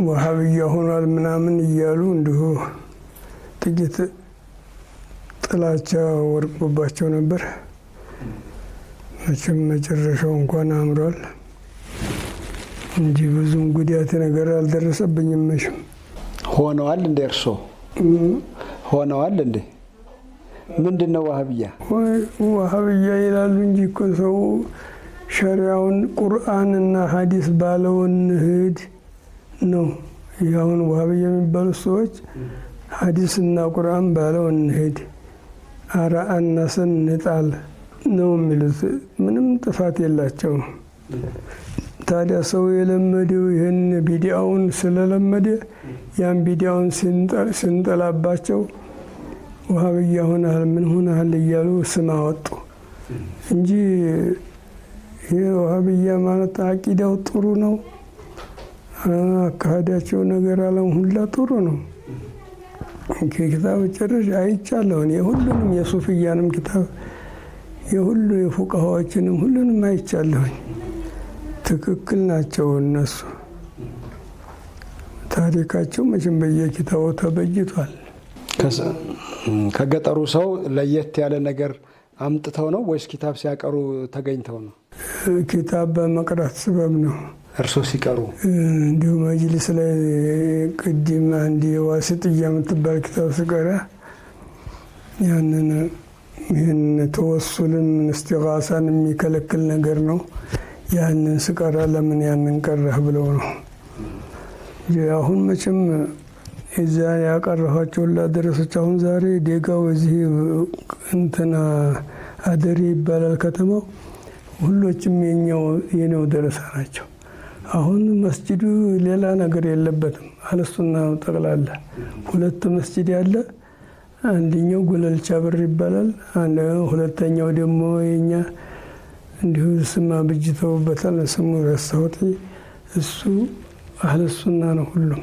ወሃብያ ሆኗል ምናምን እያሉ እንዲሁ ጥቂት ጥላቻ ወርቆባቸው ነበር። መቼም መጨረሻው እንኳን አምሯል እንጂ ብዙም ጉዳት ነገር አልደረሰብኝም። መቼም ሆነዋል እንደ እርሶ ሆነዋል እንደ ምንድነው ወሃብያ? ወሃብያ ይላሉ እንጂ እኮ ሰው ሸሪዓውን ቁርአንና ሐዲስ ባለውን ህድ ነው። ያውን ወሃብያ የሚባሉ ሰዎች ሐዲስና ቁርአን ባለውን ህድ አራአና ሰንጣል ነው የሚሉት። ምንም ጥፋት የላቸውም። ታዲያ ሰው የለመደው ይህን ቢዲአውን ስለለመደ ያን ቢዲአውን ሲንጠላባቸው ወሃብያ ሆነሃል ምን ሆነሃል እያሉ ስም አወጡ እንጂ ይሄ ወሃብያ ማለት አቂዳው ጥሩ ነው፣ አካሄዳቸው ነገር አለም ሁላ ጥሩ ነው። ኪታብ ጨርሼ አይቻለሁ። የሁሉንም የሱፍያንም ኪታብ የሁሉ የፉቃሃዎችንም ሁሉንም አይቻለሁ። ትክክል ናቸው እነሱ። ታሪካቸው መቼም በየኪታቡ ተበጅቷል። ከገጠሩ ሰው ለየት ያለ ነገር አምጥተው ነው ወይስ ኪታብ ሲያቀሩ ተገኝተው ነው? ኪታብ በመቅራት ሰበብ ነው። እርሶ ሲቀሩ እንዲሁ መጅሊስ ላይ ቅድም አንድ ዋሲጥያ የምትባል ኪታብ ስቀራ ያንን ይህን ተወሱልን እስቲጋሳን የሚከለክል ነገር ነው። ያንን ስቀራ ለምን ያንን ቀረህ ብለው ነው። አሁን መቼም እዛ ያቀረኋቸው ለደረሶች አሁን ዛሬ ዴጋው እዚህ እንትና አደሪ ይባላል ከተማው። ሁሎችም የኔው ደረሳ ናቸው። አሁን መስጂዱ ሌላ ነገር የለበትም። አለሱና ጠቅላላ ሁለት መስጂድ ያለ፣ አንደኛው ጉለልቻ በር ይባላል፣ ሁለተኛው ደግሞ የኛ እንዲሁ ስማ ብጅተውበታል። ስሙ ረሳሁት። እሱ አለሱና ነው ሁሉም